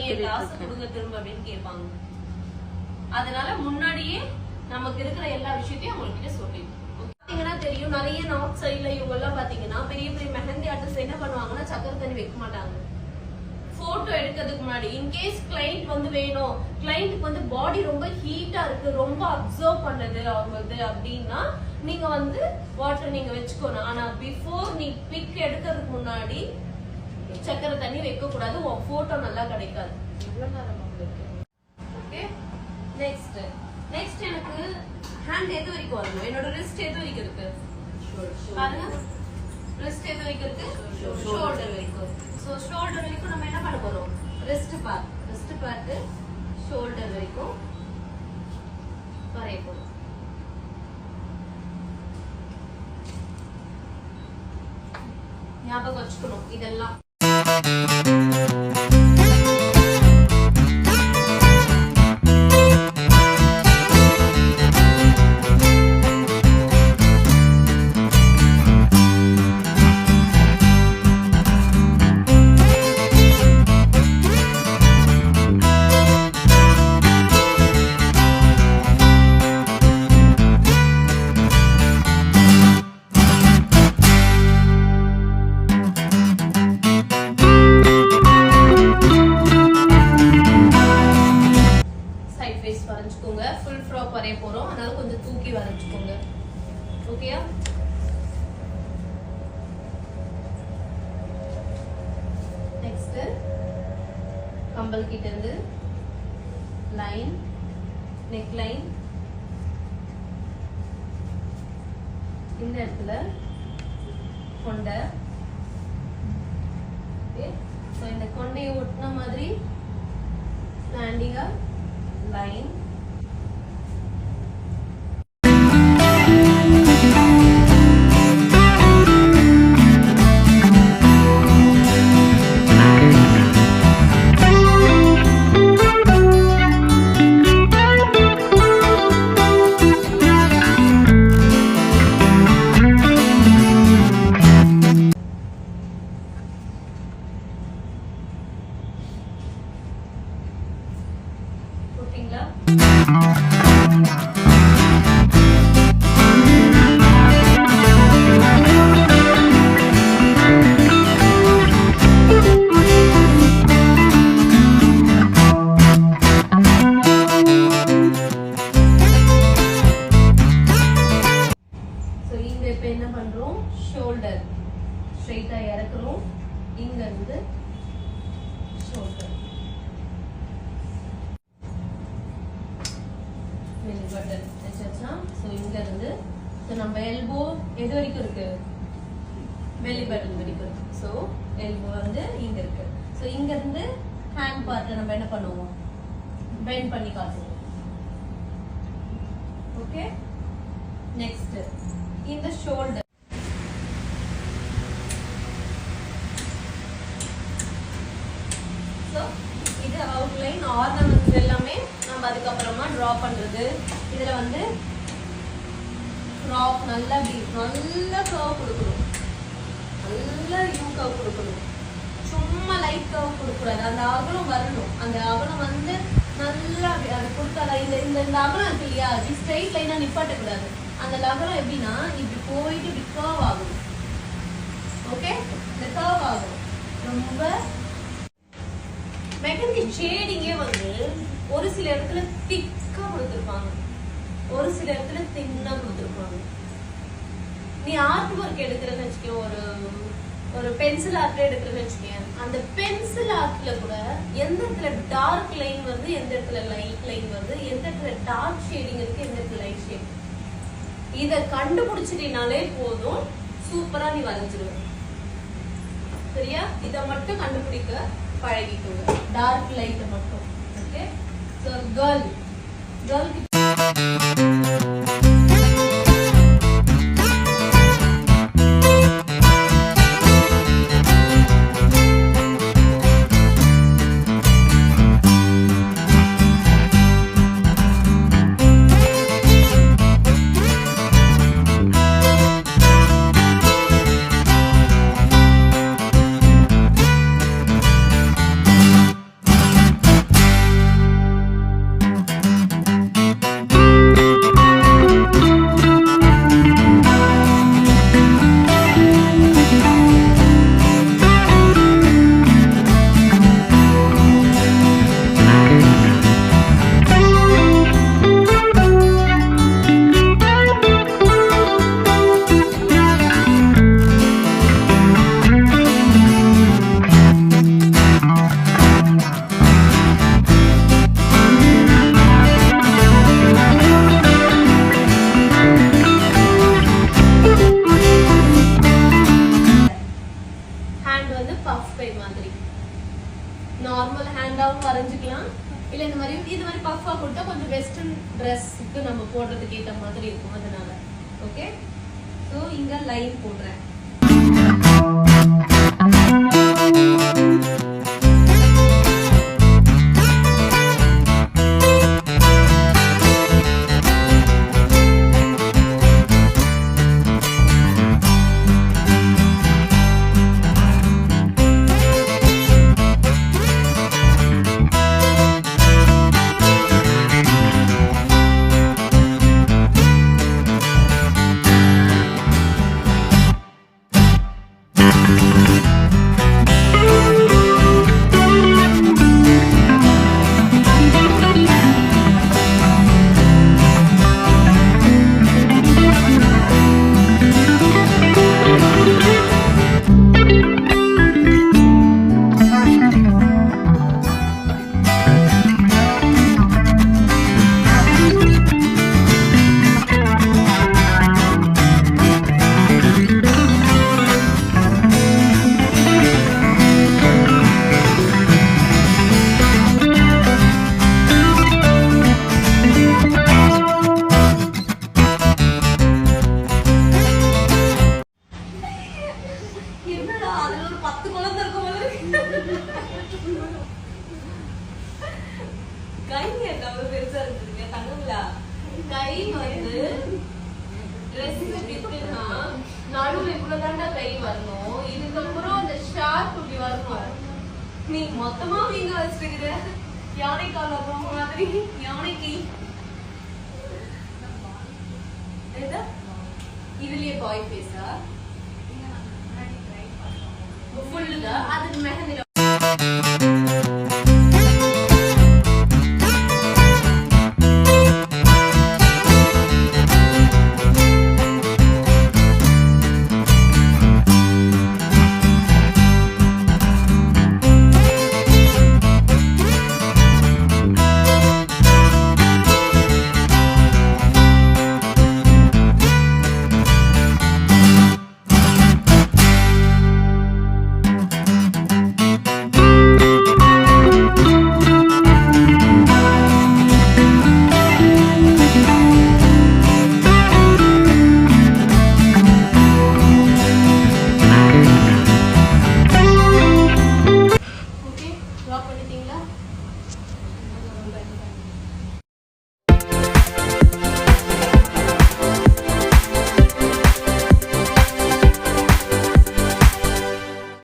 என் காசு கொடுங்க திரும்ப அப்படின்னு கேட்பாங்க. அதனால முன்னாடியே நமக்கு இருக்கிற எல்லா விஷயத்தையும் அவங்க கிட்ட சொல்லிடுவோம். பாத்தீங்கன்னா தெரியும், நிறைய நார்த் சைட்ல இவங்க எல்லாம் பாத்தீங்கன்னா பெரிய பெரிய மெஹந்தி ஆர்டிஸ்ட் என்ன பண்ணுவாங்கன்னா சக்கரை தண்ணி வைக்க மாட்டாங்க. போட்டோ எடுக்கிறதுக்கு முன்னாடி இன்கேஸ் கிளைண்ட் வந்து வேணும், கிளைண்ட்டுக்கு வந்து பாடி ரொம்ப ஹீட்டா இருக்கு, ரொம்ப அப்சர்வ் பண்ணது அவங்களுக்கு அப்படின்னா நீங்க வந்து வாட்டர் நீங்க வச்சுக்கணும். ஆனா பிஃபோர் நீ பிக் எடுக்கிறதுக்கு முன்னாடி சக்கரை தண்ணி வைக்க கூடாது, உன் போட்டோ நல்லா கிடைக்காது. ஓகே, நெக்ஸ்ட் எனக்கு ஹேண்ட் எது வரைக்கும் வரணும், என்னோட ரிஸ்ட் எது வரைக்கும் இருக்கு பாருங்க, ரிஸ்ட் எது வரைக்கும் இருக்கு, ஷோல்டர் வரைக்கும். சோ ஷோல்டர் வரைக்கும் நம்ம என்ன பண்ண போறோம், ரிஸ்ட் பார்ட் ஷோல்டர் வரைக்கும் வரைய போறோம். ஞாபகம் வச்சுக்கணும் இதெல்லாம். ஃபுல் ஃப்ராக் வரைய போறோம், அதனால கொஞ்சம் தூக்கி வரைச்சுக்கோங்க. ஓகேயா? நெக்ஸ்ட் கம்பல் கிட்ட இருந்து லைன், நெக் லைன் இந்த இடத்துல கொண்டை. ஓகே, சோ இந்த கொண்டையை ஒட்டின மாதிரி ஸ்டாண்டிங்கா லைன். ஷோல்டர் ஸ்ட்ரைட்டா இறக்குறோம், இங்க இருந்து ஷோல்டர் belly button வெச்சாச்சா. சோ இங்க இருந்து சோ நம்ம எல்போ எது வரைக்கும் இருக்கு, belly button வரைக்கும் இருக்கு. சோ எல்போ வந்து இங்க இருக்கு. சோ இங்க இருந்து ஹேண்ட் பார்ட் நம்ம என்ன பண்ணுவோம், பெண்ட் பண்ணி காட்டுவோம். ஓகே, நெக்ஸ்ட் இந்த ஷோல்டர். இது அவுட்லைன் ஆர்னமெண்ட்ஸ் எல்லாமே நம்ம அதுக்கப்புறமா டிரா பண்றது. இதுல வந்து ஃப்ராக் நல்லா கர்வ் கொடுக்கணும், நல்லா யூ கர்வ் கொடுக்கணும், சும்மா லைட் கர்வ் கொடுக்கூடாது. அந்த அகலம் வரணும், அந்த அகலம் வந்து நல்லா அது கொடுத்தாதான் இந்த இந்த அகலம் இருக்கு இல்லையா, இப்படி ஸ்ட்ரைட் லைனா நிப்பாட்டக்கூடாது. அந்த அகலம் எப்படின்னா இப்படி போயிட்டு இப்படி கர்வ் ஆகணும். ஓகே, இந்த கர்வ் ஆகணும். ரொம்ப மெஹந்தி ஷேடிங்கே வந்து ஒரு சில இடத்துல திக்கா கொடுத்துருப்பாங்க, ஒரு சில இடத்துல தின்னா கொடுத்துருப்பாங்க. நீ ஆர்ட் ஒர்க் எடுக்கிறன்னு வச்சுக்கோ, ஒரு பென்சில் ஆர்ட் எடுக்கிறன்னு வச்சுக்கேன், அந்த பென்சில் ஆர்ட்ல கூட எந்த இடத்துல டார்க் லைன் வருது, எந்த இடத்துல லைட் லைன் வருது, எந்த இடத்துல டார்க் ஷேடிங் இருக்கு, எந்த இடத்துல லைட் ஷேட், இத கண்டுபிடிச்சிட்டீனாலே போதும், சூப்பரா நீ வரைஞ்சிருவ. சரியா? இத மட்டும் கண்டுபிடிக்க பழகிக்கோங்க, டார்க் லைட் மட்டும். ஓகே, சோ கேர்ள் போடுறதுக்கு ஏற்ற மாதிரி இருக்கும். அதனால ஓகே. ஸோ இங்க லைன் போடுறேன். கை வந்து நடுவுல இவ்வளவுதாண்டா கை வரணும். இதுக்கப்புறம் அந்த ஷார்ப் இப்படி வரணும். நீ மொத்தமா வீங்க வச்சிருக்கிற யானை கால் வர்ற மாதிரி. யானைக்கு இதுலயே பாய் பேஸா ஃபுல்லுதா அது மெஹந்தில பண்ணிட்டீங்களா?